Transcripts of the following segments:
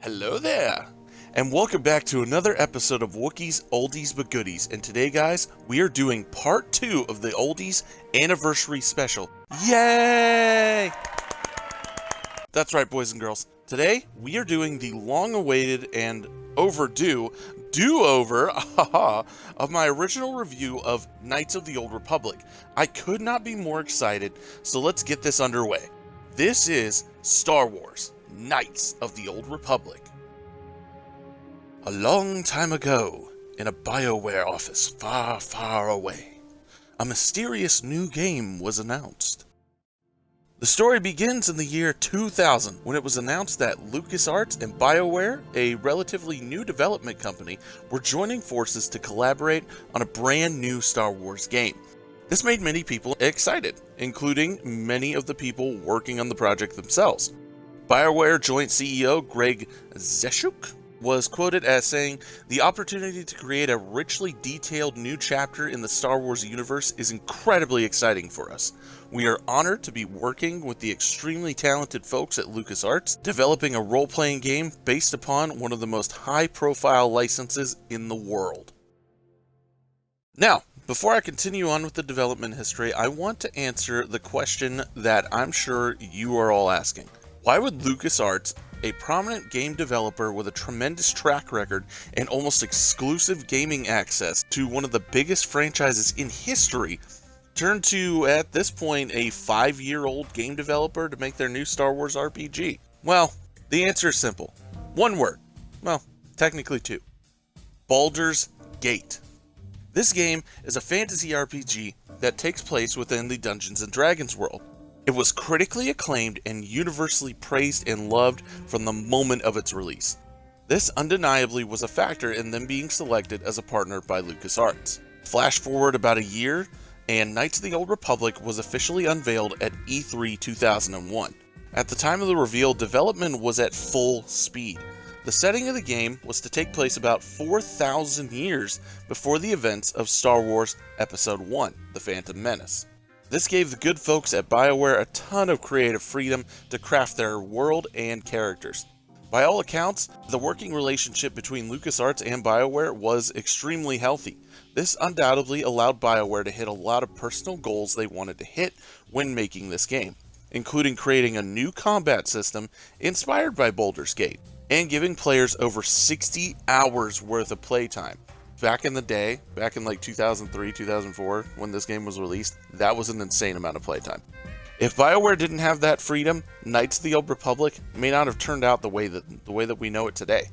Hello there, and welcome back to another episode of Wookiee's Oldies but Goodies. And today, guys, we are doing part 2 of the Oldies Anniversary Special. Yay! That's right, boys and girls. Today, we are doing the long-awaited and overdue do-over of my original review of Knights of the Old Republic. I could not be more excited, so let's get this underway. This is Star Wars Knights of the Old Republic. A long time ago, in a BioWare office far, far away, a mysterious new game was announced. The story begins in the year 2000, when it was announced that LucasArts and BioWare, a relatively new development company, were joining forces to collaborate on a brand new Star Wars game. This made many people excited, including many of the people working on the project themselves. BioWare joint CEO Greg Zeshuk was quoted as saying, "The opportunity to create a richly detailed new chapter in the Star Wars universe is incredibly exciting for us. We are honored to be working with the extremely talented folks at LucasArts, developing a role-playing game based upon one of the most high-profile licenses in the world." Now, before I continue on with the development history, I want to answer the question that I'm sure you are all asking. Why would LucasArts, a prominent game developer with a tremendous track record and almost exclusive gaming access to one of the biggest franchises in history, turn to, at this point, a 5-year-old game developer to make their new Star Wars RPG? Well, the answer is simple. One word. Well, technically two. Baldur's Gate. This game is a fantasy RPG that takes place within the Dungeons & Dragons world. It was critically acclaimed and universally praised and loved from the moment of its release. This undeniably was a factor in them being selected as a partner by LucasArts. Flash forward about a year, and Knights of the Old Republic was officially unveiled at E3 2001. At the time of the reveal, development was at full speed. The setting of the game was to take place about 4,000 years before the events of Star Wars Episode I, The Phantom Menace. This gave the good folks at BioWare a ton of creative freedom to craft their world and characters. By all accounts, the working relationship between LucasArts and BioWare was extremely healthy. This undoubtedly allowed BioWare to hit a lot of personal goals they wanted to hit when making this game, including creating a new combat system inspired by Baldur's Gate, and giving players over 60 hours worth of playtime. Back in the day, back in like 2003, 2004, when this game was released, that was an insane amount of playtime. If BioWare didn't have that freedom, Knights of the Old Republic may not have turned out the way that we know it today.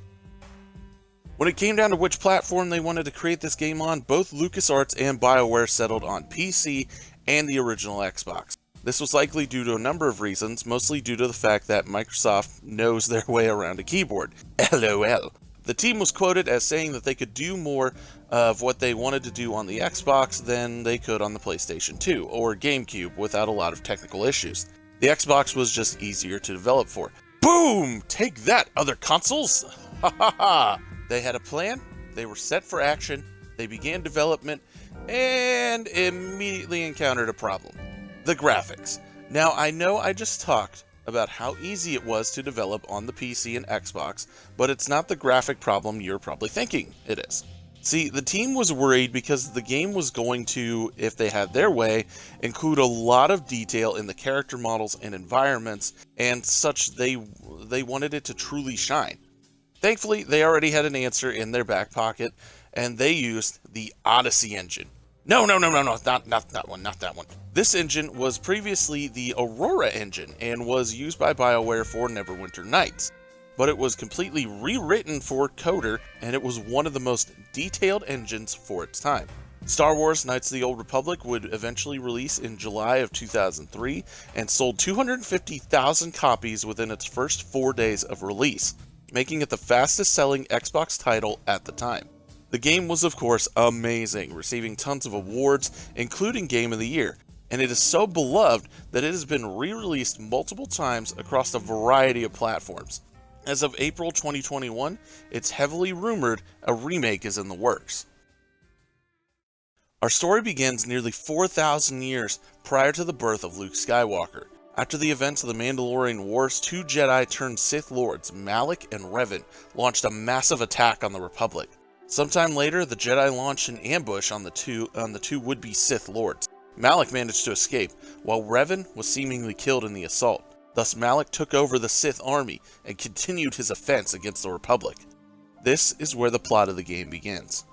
When it came down to which platform they wanted to create this game on, both LucasArts and BioWare settled on PC and the original Xbox. This was likely due to a number of reasons, mostly due to the fact that Microsoft knows their way around a keyboard. LOL. The team was quoted as saying that they could do more of what they wanted to do on the Xbox than they could on the PlayStation 2 or GameCube without a lot of technical issues. The Xbox was just easier to develop for. Boom! Take that, other consoles! Ha ha ha! They had a plan, they were set for action, they began development, and immediately encountered a problem. The graphics. Now, I know I just talked about how easy it was to develop on the PC and Xbox, but it's not the graphic problem you're probably thinking it is. See, the team was worried because the game was going to, if they had their way, include a lot of detail in the character models and environments, and such they wanted it to truly shine. Thankfully, they already had an answer in their back pocket, and they used the Odyssey engine. No, not that one. This engine was previously the Aurora engine and was used by BioWare for Neverwinter Nights, but it was completely rewritten for Coder, and it was one of the most detailed engines for its time. Star Wars Knights of the Old Republic would eventually release in July of 2003 and sold 250,000 copies within its first 4 days of release, making it the fastest selling Xbox title at the time. The game was, of course, amazing, receiving tons of awards, including Game of the Year, and it is so beloved that it has been re-released multiple times across a variety of platforms. As of April 2021, it's heavily rumored a remake is in the works. Our story begins nearly 4,000 years prior to the birth of Luke Skywalker. After the events of the Mandalorian Wars, two Jedi turned Sith Lords, Malak and Revan, launched a massive attack on the Republic. Sometime later, the Jedi launched an ambush on the two would-be Sith Lords. Malak managed to escape, while Revan was seemingly killed in the assault. Thus, Malak took over the Sith army and continued his offense against the Republic. This is where the plot of the game begins.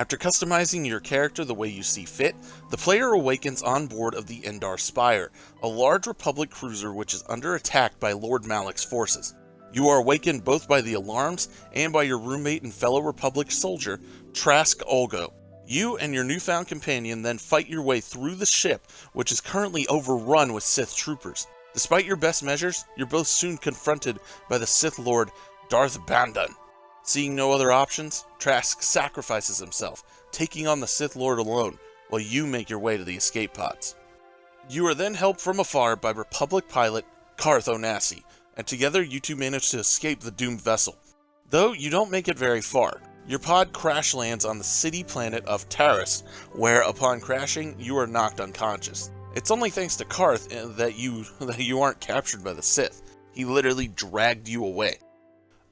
After customizing your character the way you see fit, the player awakens on board of the Endar Spire, a large Republic cruiser which is under attack by Lord Malak's forces. You are awakened both by the alarms and by your roommate and fellow Republic soldier, Trask Olgo. You and your newfound companion then fight your way through the ship, which is currently overrun with Sith troopers. Despite your best measures, you're both soon confronted by the Sith Lord Darth Bandan. Seeing no other options, Trask sacrifices himself, taking on the Sith Lord alone, while you make your way to the escape pods. You are then helped from afar by Republic pilot Karth Onasi, and together you two manage to escape the doomed vessel. Though you don't make it very far, your pod crash lands on the city planet of Taris, where upon crashing you are knocked unconscious. It's only thanks to Karth that you aren't captured by the Sith. He literally dragged you away.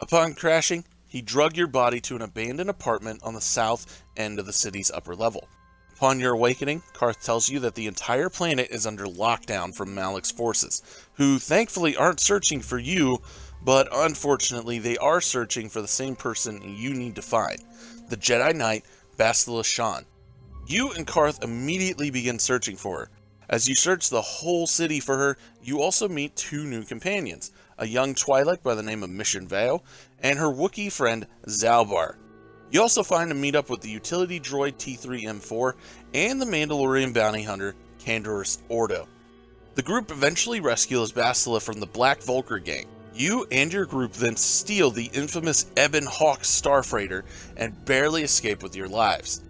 Upon crashing, he drug your body to an abandoned apartment on the south end of the city's upper level. Upon your awakening, Karth tells you that the entire planet is under lockdown from Malak's forces, who thankfully aren't searching for you, but unfortunately they are searching for the same person you need to find, the Jedi Knight Bastila Shan. You and Karth immediately begin searching for her. As you search the whole city for her, you also meet two new companions, a young Twi'lek by the name of Mission Vale, and her Wookiee friend Zalbar. You also find and meet up with the utility droid T3M4 and the Mandalorian bounty hunter Canderous Ordo. The group eventually rescues Bastila from the Black Vulcar gang. You and your group then steal the infamous Ebon Hawk starfreighter and barely escape with your lives.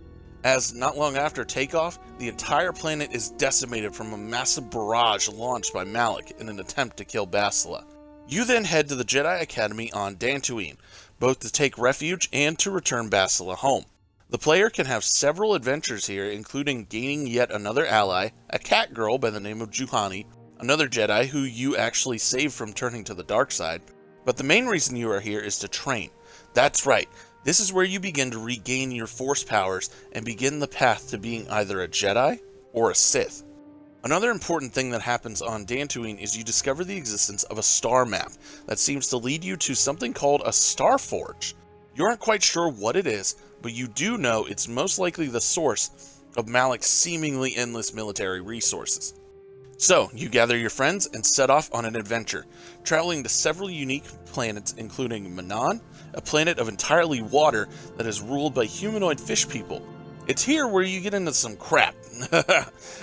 As not long after takeoff, the entire planet is decimated from a massive barrage launched by Malak in an attempt to kill Bastila. You then head to the Jedi Academy on Dantooine, both to take refuge and to return Bastila home. The player can have several adventures here, including gaining yet another ally, a cat girl by the name of Juhani, another Jedi who you actually saved from turning to the dark side, but the main reason you are here is to train. That's right. This is where you begin to regain your Force powers and begin the path to being either a Jedi or a Sith. Another important thing that happens on Dantooine is you discover the existence of a star map that seems to lead you to something called a Star Forge. You aren't quite sure what it is, but you do know it's most likely the source of Malak's seemingly endless military resources. So, you gather your friends and set off on an adventure, traveling to several unique planets including Manan, a planet of entirely water that is ruled by humanoid fish people. It's here where you get into some crap.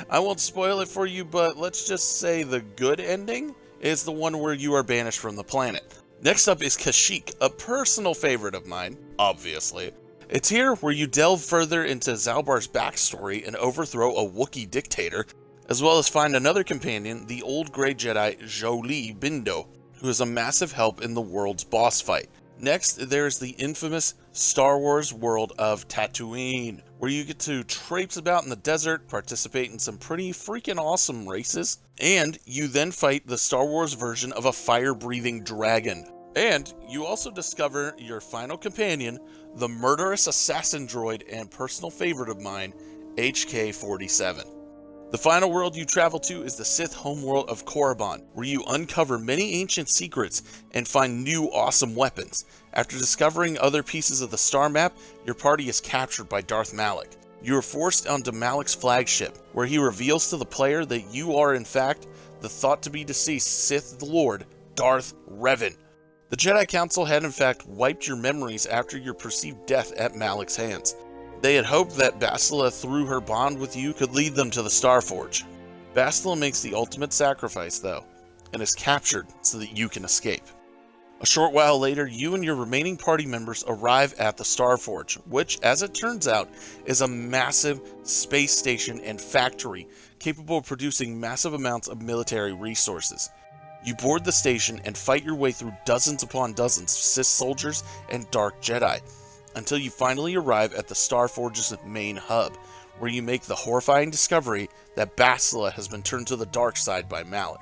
I won't spoil it for you, but let's just say the good ending is the one where you are banished from the planet. Next up is Kashyyyk, a personal favorite of mine, obviously. It's here where you delve further into Zalbar's backstory and overthrow a Wookiee dictator, as well as find another companion, the old grey Jedi Jolee Bindo, who is a massive help in the world's boss fight. Next, there's the infamous Star Wars world of Tatooine, where you get to traipse about in the desert, participate in some pretty freaking awesome races, and you then fight the Star Wars version of a fire-breathing dragon. And you also discover your final companion, the murderous assassin droid and personal favorite of mine, HK-47. The final world you travel to is the Sith homeworld of Korriban, where you uncover many ancient secrets and find new awesome weapons. After discovering other pieces of the star map, your party is captured by Darth Malak. You are forced onto Malak's flagship, where he reveals to the player that you are in fact the thought-to-be-deceased Sith Lord, Darth Revan. The Jedi Council had in fact wiped your memories after your perceived death at Malak's hands. They had hoped that Bastila, through her bond with you, could lead them to the Star Forge. Bastila makes the ultimate sacrifice, though, and is captured so that you can escape. A short while later, you and your remaining party members arrive at the Star Forge, which, as it turns out, is a massive space station and factory capable of producing massive amounts of military resources. You board the station and fight your way through dozens upon dozens of Sith soldiers and Dark Jedi, until you finally arrive at the Star Forge's main hub, where you make the horrifying discovery that Bastila has been turned to the dark side by Malik.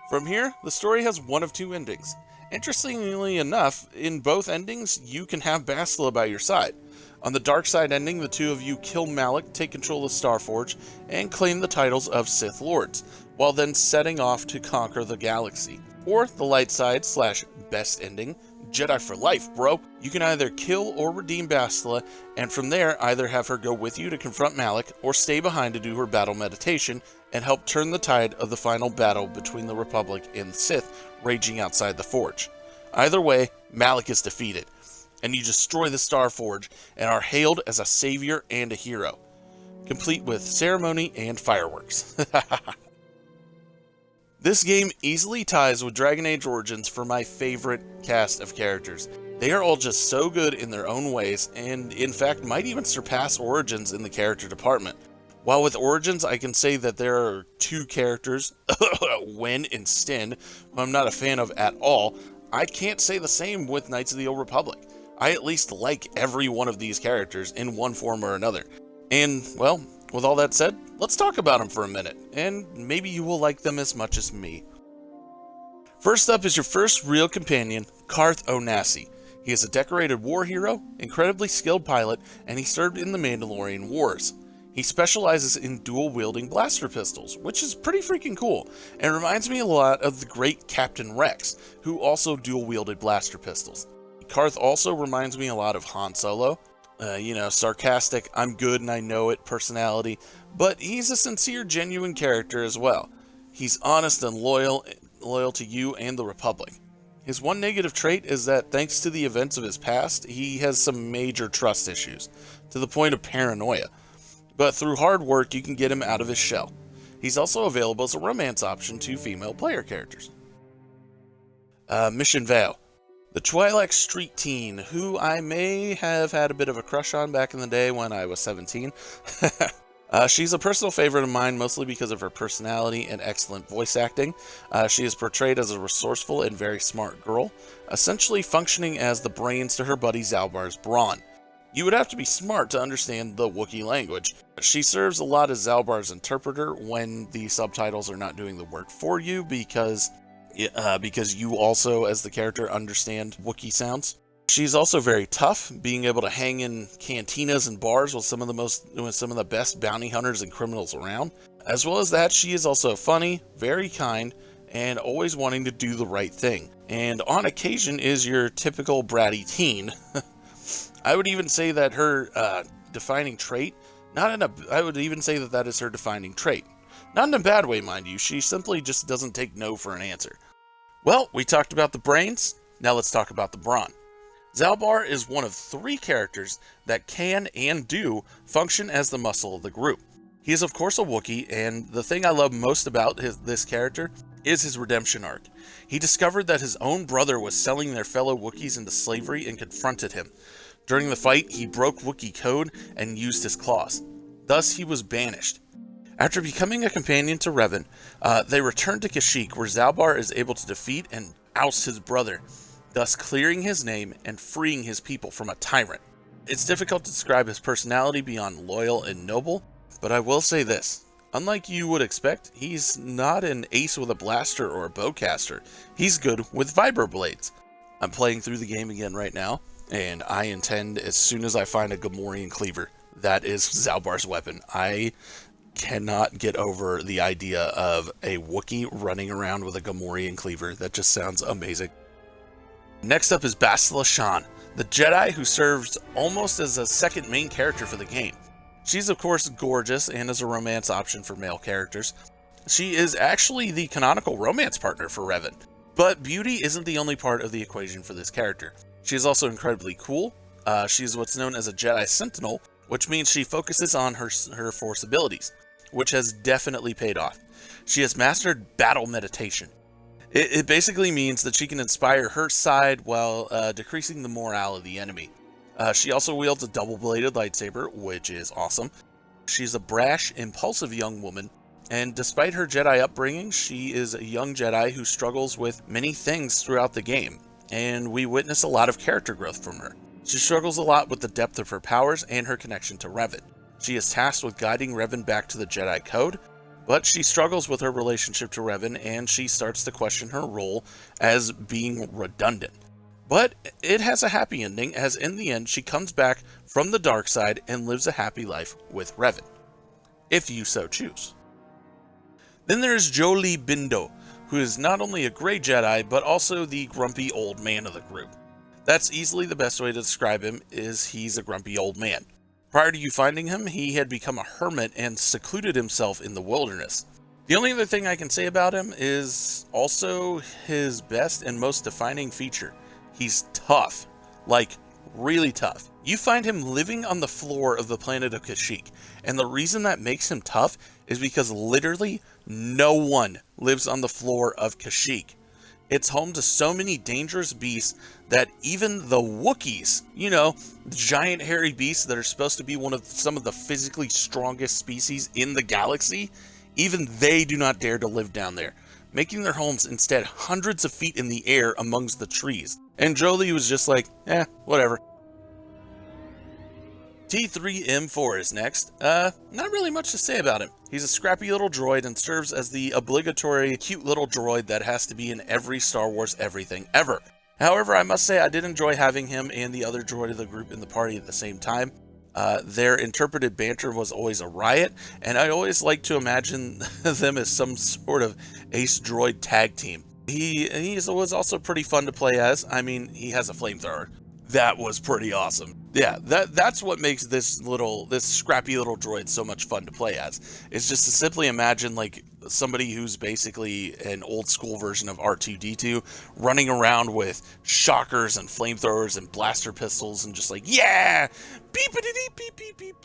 From here, the story has one of two endings. Interestingly enough, in both endings, you can have Bastila by your side. On the dark side ending, the two of you kill Malik, take control of Starforge, and claim the titles of Sith Lords, while then setting off to conquer the galaxy. Or the light side / best ending, Jedi for life, bro. You can either kill or redeem Bastila, and from there either have her go with you to confront Malik, or stay behind to do her battle meditation and help turn the tide of the final battle between the Republic and the Sith raging outside the Forge. Either way, Malik is defeated, and you destroy the Star Forge and are hailed as a savior and a hero, complete with ceremony and fireworks. This game easily ties with Dragon Age Origins for my favorite cast of characters. They are all just so good in their own ways, and in fact might even surpass Origins in the character department. While with Origins I can say that there are two characters, Wen and Sten, who I'm not a fan of at all, I can't say the same with Knights of the Old Republic. I at least like every one of these characters in one form or another. And, well, with all that said, let's talk about them for a minute, and maybe you will like them as much as me. First up is your first real companion, Carth Onasi. He is a decorated war hero, incredibly skilled pilot, and he served in the Mandalorian Wars. He specializes in dual-wielding blaster pistols, which is pretty freaking cool, and reminds me a lot of the great Captain Rex, who also dual-wielded blaster pistols. Carth also reminds me a lot of Han Solo. Sarcastic, I'm good and I know it personality, but he's a sincere, genuine character as well. He's honest and loyal to you and the Republic. His one negative trait is that thanks to the events of his past, he has some major trust issues, to the point of paranoia. But through hard work, you can get him out of his shell. He's also available as a romance option to female player characters. Mission Vale. The Twi'lek street teen, who I may have had a bit of a crush on back in the day when I was 17. She's a personal favorite of mine, mostly because of her personality and excellent voice acting. She is portrayed as a resourceful and very smart girl, essentially functioning as the brains to her buddy Zalbar's brawn. You would have to be smart to understand the Wookiee language. She serves a lot as Zalbar's interpreter when the subtitles are not doing the work for you, because you also, as the character, understand Wookiee sounds. She's also very tough, being able to hang in cantinas and bars with some of the best bounty hunters and criminals around. As well as that, she is also funny, very kind, and always wanting to do the right thing. And on occasion is your typical bratty teen. I would even say that her defining trait, I would even say that that is her defining trait. Not in a bad way, mind you. She simply just doesn't take no for an answer. Well, we talked about the brains. Now let's talk about the brawn. Zalbar is one of 3 characters that can and do function as the muscle of the group. He is of course a Wookiee, and the thing I love most about this character is his redemption arc. He discovered that his own brother was selling their fellow Wookiees into slavery and confronted him. During the fight, he broke Wookiee code and used his claws. Thus, he was banished. After becoming a companion to Revan, they return to Kashyyyk, where Zalbar is able to defeat and oust his brother, thus clearing his name and freeing his people from a tyrant. It's difficult to describe his personality beyond loyal and noble, but I will say this. Unlike you would expect, he's not an ace with a blaster or a bowcaster. He's good with vibroblades. I'm playing through the game again right now, and I intend, as soon as I find a Gamorrean cleaver, that is Zalbar's weapon. I cannot get over the idea of a Wookiee running around with a Gamorrean cleaver. That just sounds amazing. Next up is Bastila Shan, the Jedi who serves almost as a second main character for the game. She's of course gorgeous and is a romance option for male characters. She is actually the canonical romance partner for Revan. But beauty isn't the only part of the equation for this character. She is also incredibly cool. She is what's known as a Jedi Sentinel, which means she focuses on her Force abilities, which has definitely paid off. She has mastered battle meditation. It basically means that she can inspire her side while decreasing the morale of the enemy. She also wields a double-bladed lightsaber, which is awesome. She's a brash, impulsive young woman, and despite her Jedi upbringing, she is a young Jedi who struggles with many things throughout the game, and we witness a lot of character growth from her. She struggles a lot with the depth of her powers and her connection to Revan. She is tasked with guiding Revan back to the Jedi Code, but she struggles with her relationship to Revan, and she starts to question her role as being redundant. But it has a happy ending, as in the end she comes back from the dark side and lives a happy life with Revan, if you so choose. Then there's Jolee Bindo, who is not only a Grey Jedi, but also the grumpy old man of the group. That's easily the best way to describe him, is he's a grumpy old man. Prior to you finding him, he had become a hermit and secluded himself in the wilderness. The only other thing I can say about him is also his best and most defining feature. He's tough, like really tough. You find him living on the floor of the planet of Kashyyyk, and the reason that makes him tough is because literally no one lives on the floor of Kashyyyk. It's home to so many dangerous beasts that even the Wookiees, giant hairy beasts that are supposed to be some of the physically strongest species in the galaxy, even they do not dare to live down there, making their homes instead hundreds of feet in the air amongst the trees. And Jolee was just like, whatever. T3M4 is next. Not really much to say about him. He's a scrappy little droid and serves as the obligatory cute little droid that has to be in every Star Wars everything ever. However, I must say I did enjoy having him and the other droid of the group in the party at the same time. Their interpreted banter was always a riot, and I always like to imagine them as some sort of ace droid tag team. He was also pretty fun to play as. I mean, he has a flamethrower. That was pretty awesome. Yeah, that's what makes this scrappy little droid so much fun to play as. It's just to simply imagine like somebody who's basically an old school version of R2-D2 running around with shockers and flamethrowers and blaster pistols and just like, yeah, beep-a-dee-beep, beep, beep, beep.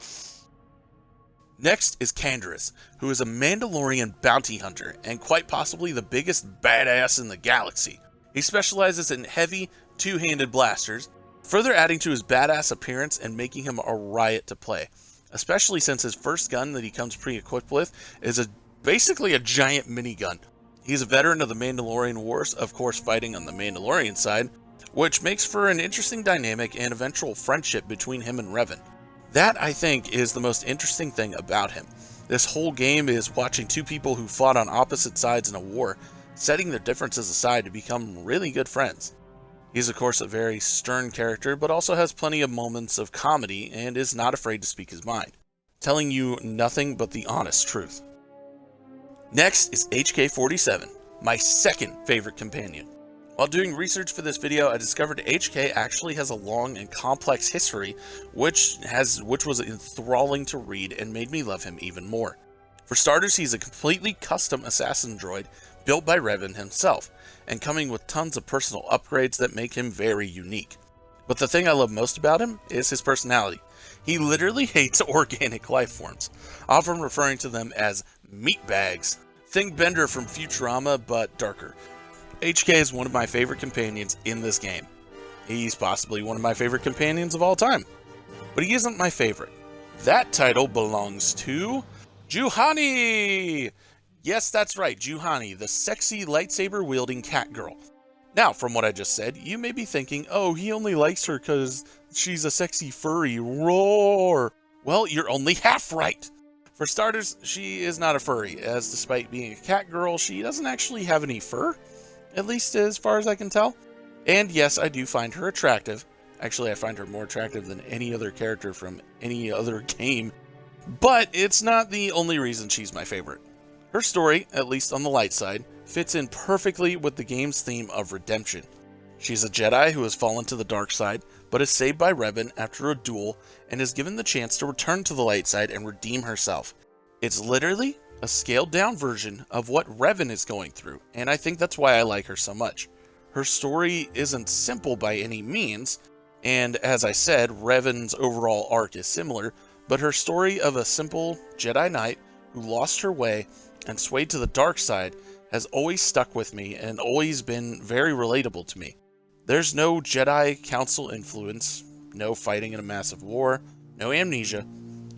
Next is Canderous, who is a Mandalorian bounty hunter and quite possibly the biggest badass in the galaxy. He specializes in heavy, two-handed blasters, further adding to his badass appearance and making him a riot to play, especially since his first gun that he comes pre-equipped with is basically a giant minigun. He's a veteran of the Mandalorian Wars, of course fighting on the Mandalorian side, which makes for an interesting dynamic and eventual friendship between him and Revan. That, I think, is the most interesting thing about him. This whole game is watching two people who fought on opposite sides in a war, setting their differences aside to become really good friends. He's of course a very stern character, but also has plenty of moments of comedy and is not afraid to speak his mind, telling you nothing but the honest truth. Next is HK-47, my second favorite companion. While doing research for this video, I discovered HK actually has a long and complex history, which was enthralling to read and made me love him even more. For starters, he's a completely custom assassin droid built by Revan himself, and coming with tons of personal upgrades that make him very unique. But the thing I love most about him is his personality. He literally hates organic life forms, often referring to them as meat bags. Think Bender from Futurama, but darker. HK is one of my favorite companions in this game. He's possibly one of my favorite companions of all time. But he isn't my favorite. That title belongs to Juhani! Yes, that's right, Juhani, the sexy lightsaber-wielding cat girl. Now, from what I just said, you may be thinking, oh, he only likes her because she's a sexy furry. Roar! Well, you're only half right. For starters, she is not a furry, as despite being a cat girl, she doesn't actually have any fur, at least as far as I can tell. And yes, I do find her attractive. Actually, I find her more attractive than any other character from any other game. But it's not the only reason she's my favorite. Her story, at least on the light side, fits in perfectly with the game's theme of redemption. She's a Jedi who has fallen to the dark side, but is saved by Revan after a duel and is given the chance to return to the light side and redeem herself. It's literally a scaled-down version of what Revan is going through, and I think that's why I like her so much. Her story isn't simple by any means, and as I said, Revan's overall arc is similar, but her story of a simple Jedi Knight who lost her way and swayed to the dark side has always stuck with me and always been very relatable to me. There's no Jedi Council influence, no fighting in a massive war, no amnesia,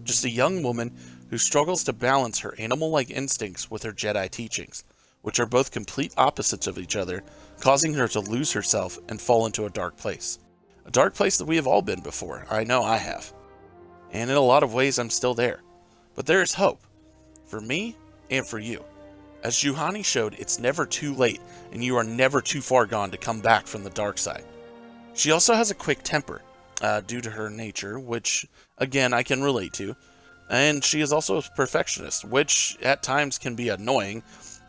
just a young woman who struggles to balance her animal-like instincts with her Jedi teachings, which are both complete opposites of each other, causing her to lose herself and fall into a dark place. A dark place that we have all been before. I know I have. and in a lot of ways I'm still there. But there is hope, for me and for you. As Juhani showed, it's never too late, and you are never too far gone to come back from the dark side. She also has a quick temper, due to her nature, which, again, I can relate to. And she is also a perfectionist, which at times can be annoying,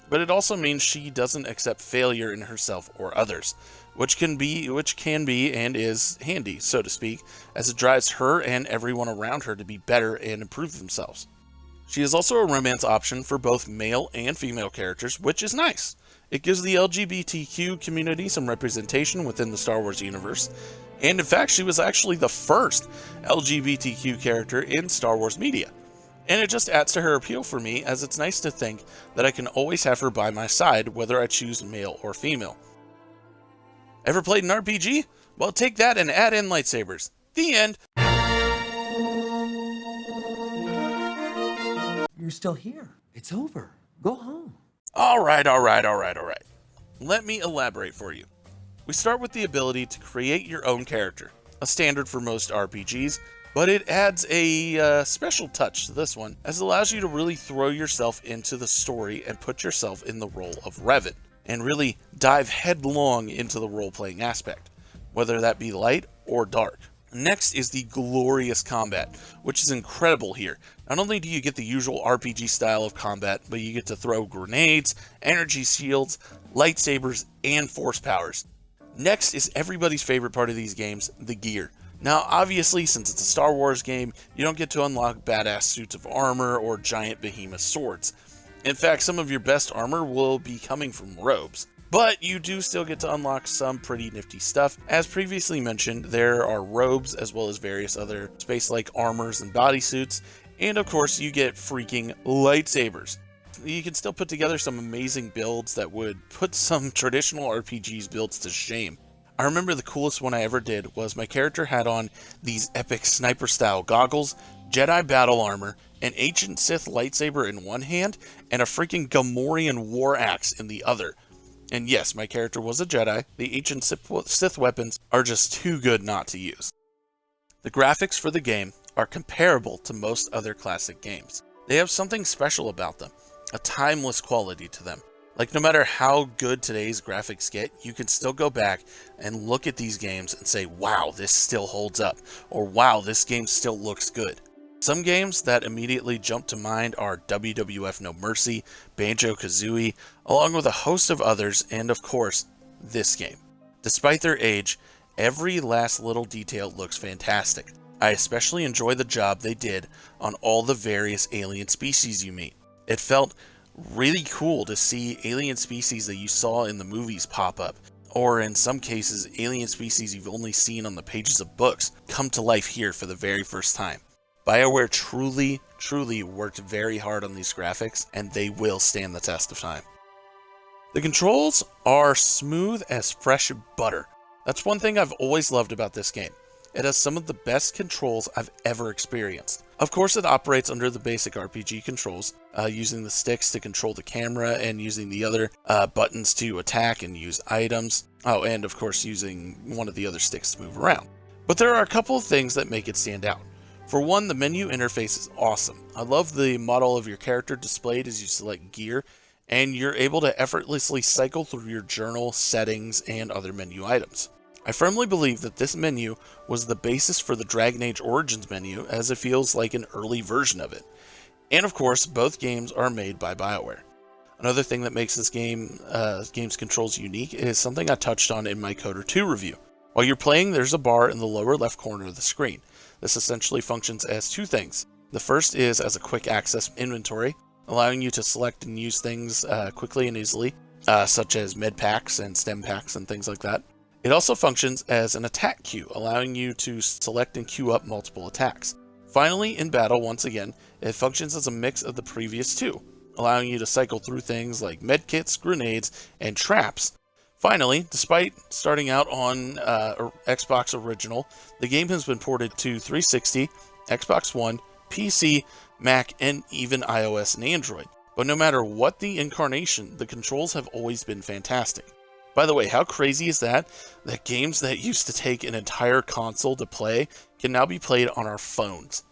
but it also means she doesn't accept failure in herself or others, which can be and is handy, so to speak, as it drives her and everyone around her to be better and improve themselves. She is also a romance option for both male and female characters, which is nice. It gives the LGBTQ community some representation within the Star Wars universe, and in fact, she was actually the first LGBTQ character in Star Wars media. And it just adds to her appeal for me, as it's nice to think that I can always have her by my side, whether I choose male or female. Ever played an RPG? Well, take that and add in lightsabers. The end. You're still here. It's over. Go home. Alright. Let me elaborate for you. We start with the ability to create your own character, a standard for most RPGs, but it adds a special touch to this one, as it allows you to really throw yourself into the story and put yourself in the role of Revan, and really dive headlong into the role-playing aspect, whether that be light or dark. Next is the glorious combat, which is incredible here. Not only do you get the usual RPG style of combat, but you get to throw grenades, energy shields, lightsabers, and force powers. Next is everybody's favorite part of these games, the gear. Now, obviously, since it's a Star Wars game, you don't get to unlock badass suits of armor or giant behemoth swords. In fact, some of your best armor will be coming from robes. But you do still get to unlock some pretty nifty stuff. As previously mentioned, there are robes as well as various other space-like armors and bodysuits. And of course, you get freaking lightsabers. You can still put together some amazing builds that would put some traditional RPGs builds to shame. I remember the coolest one I ever did was my character had on these epic sniper style goggles, Jedi battle armor, an ancient Sith lightsaber in one hand, and a freaking Gamorrean war axe in the other. And yes, my character was a Jedi. The ancient Sith weapons are just too good not to use. The graphics for the game are comparable to most other classic games. They have something special about them, a timeless quality to them. Like, no matter how good today's graphics get, you can still go back and look at these games and say, wow, this still holds up, or wow, this game still looks good. Some games that immediately jump to mind are WWF No Mercy, Banjo-Kazooie, along with a host of others, and of course, this game. Despite their age, every last little detail looks fantastic. I especially enjoy the job they did on all the various alien species you meet. It felt really cool to see alien species that you saw in the movies pop up, or in some cases, alien species you've only seen on the pages of books come to life here for the very first time. BioWare truly worked very hard on these graphics, and they will stand the test of time. The controls are smooth as fresh butter. That's one thing I've always loved about this game. It has some of the best controls I've ever experienced. Of course, it operates under the basic RPG controls, using the sticks to control the camera and using the other buttons to attack and use items. Oh, and of course using one of the other sticks to move around. But there are a couple of things that make it stand out. For one, the menu interface is awesome. I love the model of your character displayed as you select gear, and you're able to effortlessly cycle through your journal, settings, and other menu items. I firmly believe that this menu was the basis for the Dragon Age Origins menu, as it feels like an early version of it. And of course, both games are made by BioWare. Another thing that makes this game's controls unique is something I touched on in my Coder 2 review. While you're playing, there's a bar in the lower left corner of the screen. This essentially functions as two things. The first is as a quick access inventory, allowing you to select and use things quickly and easily, such as med packs and stem packs and things like that. It also functions as an attack queue, allowing you to select and queue up multiple attacks. Finally, in battle, once again, it functions as a mix of the previous two, allowing you to cycle through things like medkits, grenades, and traps. Finally, despite starting out on Xbox Original, the game has been ported to 360, Xbox One, PC, Mac, and even iOS and Android. But no matter what the incarnation, the controls have always been fantastic. By the way, how crazy is that games that used to take an entire console to play can now be played on our phones?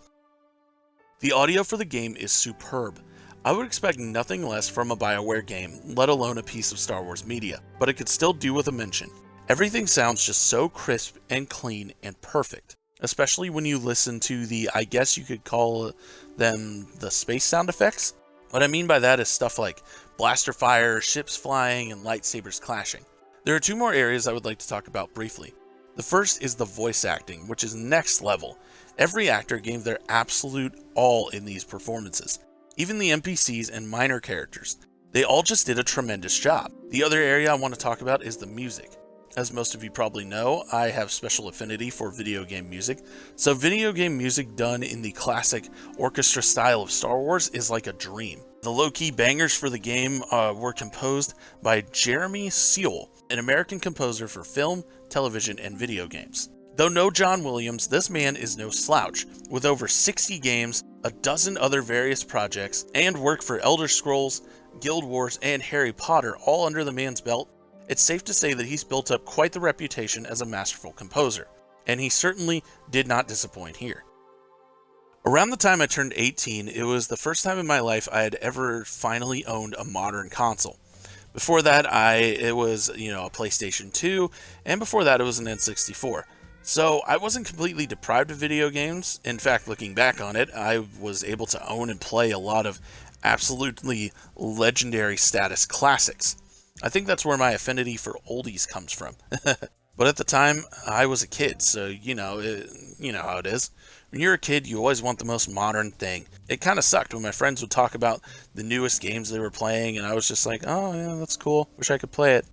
The audio for the game is superb. I would expect nothing less from a BioWare game, let alone a piece of Star Wars media, but it could still do with a mention. Everything sounds just so crisp and clean and perfect, especially when you listen to the, I guess you could call them the space sound effects. What I mean by that is stuff like blaster fire, ships flying, and lightsabers clashing. There are two more areas I would like to talk about briefly. The first is the voice acting, which is next level. Every actor gave their absolute all in these performances. Even the NPCs and minor characters. They all just did a tremendous job. The other area I want to talk about is the music. As most of you probably know, I have special affinity for video game music, so video game music done in the classic orchestra style of Star Wars is like a dream. The low-key bangers for the game were composed by Jeremy Sewell, an American composer for film, television, and video games. Though no John Williams, this man is no slouch, with over 60 games, a dozen other various projects, and work for Elder Scrolls, Guild Wars, and Harry Potter all under the man's belt. It's safe to say that he's built up quite the reputation as a masterful composer, and he certainly did not disappoint here. Around the time I turned 18, it was the first time in my life I had ever finally owned a modern console. Before that, it was a PlayStation 2, and before that it was an N64. So I wasn't completely deprived of video games. In fact, looking back on it, I was able to own and play a lot of absolutely legendary status classics. I think that's where my affinity for oldies comes from. But at the time, I was a kid, so you know how it is. When you're a kid, you always want the most modern thing. It kind of sucked when my friends would talk about the newest games they were playing, and I was just like, oh yeah, that's cool, wish I could play it.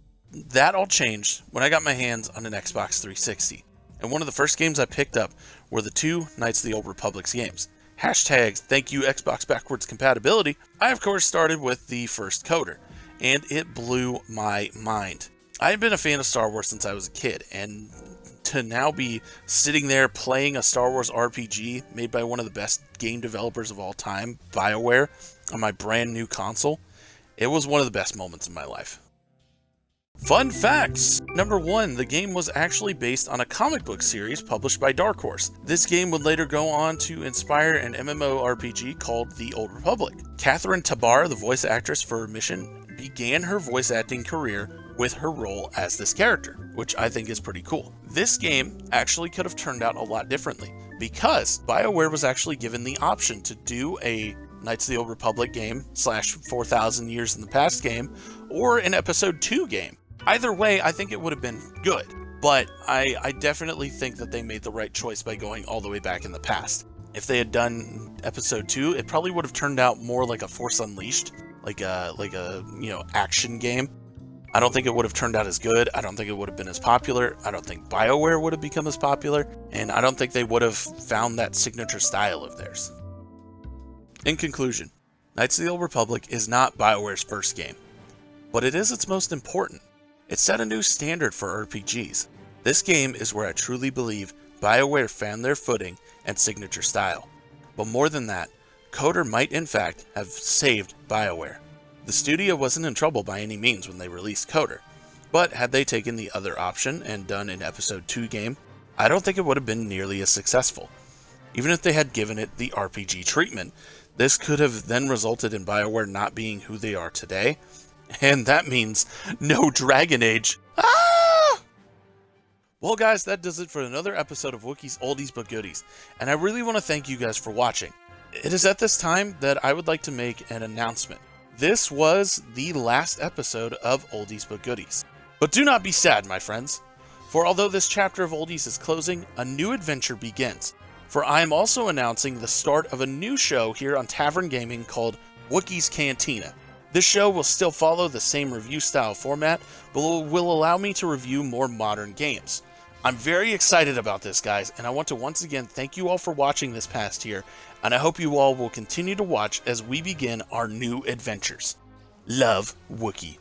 That all changed when I got my hands on an Xbox 360. And one of the first games I picked up were the two Knights of the Old Republic's games. Hashtag thank you Xbox backwards compatibility. I of course started with the first Coder, and it blew my mind. I had been a fan of Star Wars since I was a kid, and to now be sitting there playing a Star Wars RPG made by one of the best game developers of all time, BioWare, on my brand new console, it was one of the best moments in my life. Fun facts! Number 1, the game was actually based on a comic book series published by Dark Horse. This game would later go on to inspire an MMORPG called The Old Republic. Catherine Tabar, the voice actress for Mission, began her voice acting career with her role as this character, which I think is pretty cool. This game actually could have turned out a lot differently, because BioWare was actually given the option to do a Knights of the Old Republic game / 4,000 Years in the Past game, or an Episode 2 game. Either way, I think it would have been good, but I definitely think that they made the right choice by going all the way back in the past. If they had done Episode 2, it probably would have turned out more like a Force Unleashed, like a action game. I don't think it would have turned out as good. I don't think it would have been as popular. I don't think BioWare would have become as popular, and I don't think they would have found that signature style of theirs. In conclusion, Knights of the Old Republic is not BioWare's first game, but it is its most important. It set a new standard for RPGs. This game is where I truly believe BioWare found their footing and signature style. But more than that, Coder might in fact have saved BioWare. The studio wasn't in trouble by any means when they released Coder, but had they taken the other option and done an Episode 2 game, I don't think it would have been nearly as successful. Even if they had given it the RPG treatment, this could have then resulted in BioWare not being who they are today, and that means no Dragon Age. Ah! Well guys, that does it for another episode of Wookiee's Oldies But Goodies, and I really want to thank you guys for watching. It is at this time that I would like to make an announcement. This was the last episode of Oldies But Goodies. But do not be sad, my friends, for although this chapter of Oldies is closing, a new adventure begins. For I am also announcing the start of a new show here on Tavern Gaming called Wookiee's Cantina. This show will still follow the same review style format, but will allow me to review more modern games. I'm very excited about this, guys, and I want to once again thank you all for watching this past year, and I hope you all will continue to watch as we begin our new adventures. Love, Wookiee.